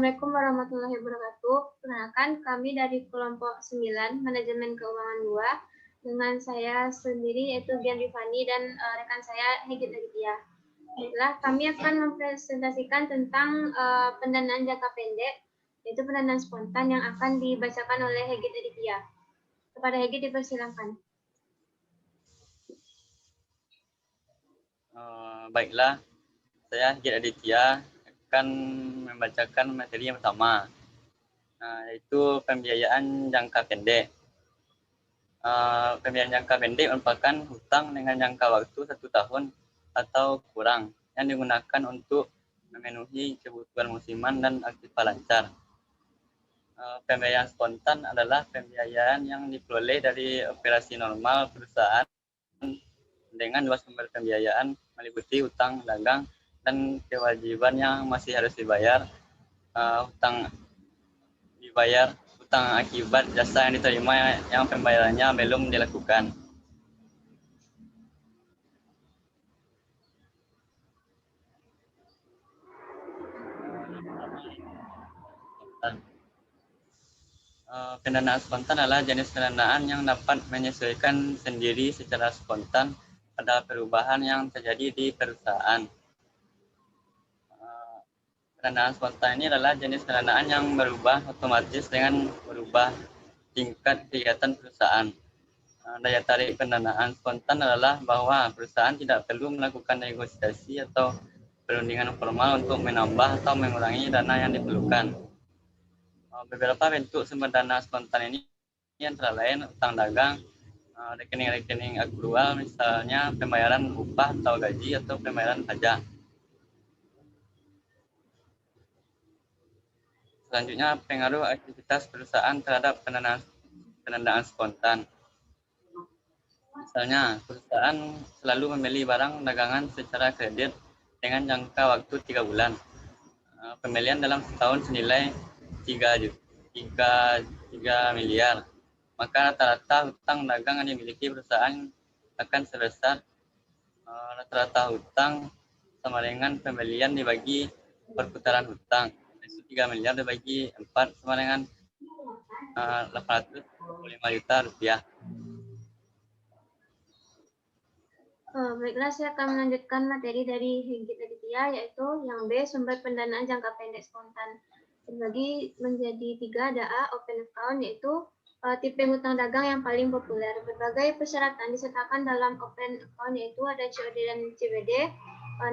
Assalamualaikum warahmatullahi wabarakatuh. Perkenalkan, kami dari kelompok 9, Manajemen Keuangan 2, dengan saya sendiri yaitu Gian Rifani dan rekan saya Hegit Aditya. Baiklah, kami akan mempresentasikan tentang pendanaan jangka pendek, yaitu pendanaan spontan yang akan dibacakan oleh Hegit Aditya. Kepada Hegit dipersilakan. Baiklah, saya Hegit Aditya akan membacakan materi yang pertama, yaitu pembiayaan jangka pendek. Pembiayaan jangka pendek merupakan hutang dengan jangka waktu 1 tahun atau kurang yang digunakan untuk memenuhi kebutuhan musiman dan aktivitas lancar. Pembiayaan spontan adalah pembiayaan yang diperoleh dari operasi normal perusahaan dengan dua sumber pembiayaan meliputi hutang dagang dan kewajiban yang masih harus dibayar. Hutang akibat jasa yang diterima yang pembayarannya belum dilakukan. Pendanaan spontan adalah jenis pendanaan yang dapat menyesuaikan sendiri secara spontan pada perubahan yang terjadi di perusahaan. Pendanaan spontan ini adalah jenis pendanaan yang berubah otomatis dengan berubah tingkat kegiatan perusahaan. Daya tarik pendanaan spontan adalah bahwa perusahaan tidak perlu melakukan negosiasi atau perundingan formal untuk menambah atau mengurangi dana yang diperlukan. Beberapa bentuk sumber dana spontan ini antara lain utang dagang, rekening-rekening akrual, misalnya pembayaran upah atau gaji atau pembayaran pajak. Selanjutnya, pengaruh aktivitas perusahaan terhadap pendanaan spontan. Misalnya, perusahaan selalu membeli barang dagangan secara kredit dengan jangka waktu 3 bulan. Pembelian dalam setahun senilai 3 miliar. Maka rata-rata hutang dagang yang dimiliki perusahaan akan sebesar rata-rata hutang sama dengan pembelian dibagi perputaran hutang. 3 miliar dibagi 4 sama dengan 825 juta rupiah. Baiklah, saya akan melanjutkan materi dari Hegit Aditya, yaitu yang B, sumber pendanaan jangka pendek spontan. Terbagi menjadi 3, ada A, open account, yaitu tipe hutang dagang yang paling populer. Berbagai persyaratan disertakan dalam open account, yaitu ada COD dan CBD,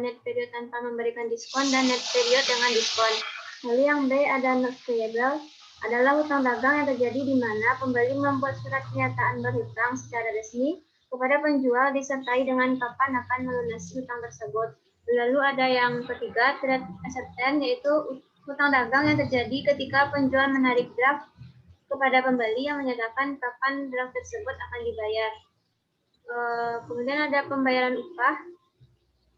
net period tanpa memberikan diskon, dan net period dengan diskon. Lalu yang B, ada not payable, adalah hutang dagang yang terjadi di mana pembeli membuat surat pernyataan berhutang secara resmi kepada penjual disertai dengan kapan akan melunasi hutang tersebut. Lalu ada yang ketiga, trade acceptance, yaitu hutang dagang yang terjadi ketika penjual menarik draft kepada pembeli yang menyatakan kapan draft tersebut akan dibayar. Kemudian ada pembayaran upah,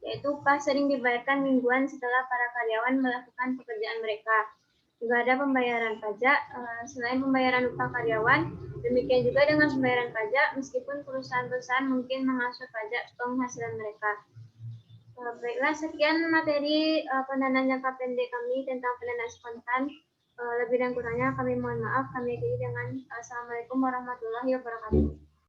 yaitu upah sering dibayarkan mingguan setelah para karyawan melakukan pekerjaan mereka. Juga ada pembayaran pajak, selain pembayaran upah karyawan, demikian juga dengan pembayaran pajak, meskipun perusahaan-perusahaan mungkin menghasut pajak penghasilan mereka. Baiklah, sekian materi pendanaan jangka pendek kami tentang pendanaan spontan. Lebih dan kurangnya kami mohon maaf. Kami akhiri dengan Assalamualaikum warahmatullahi wabarakatuh.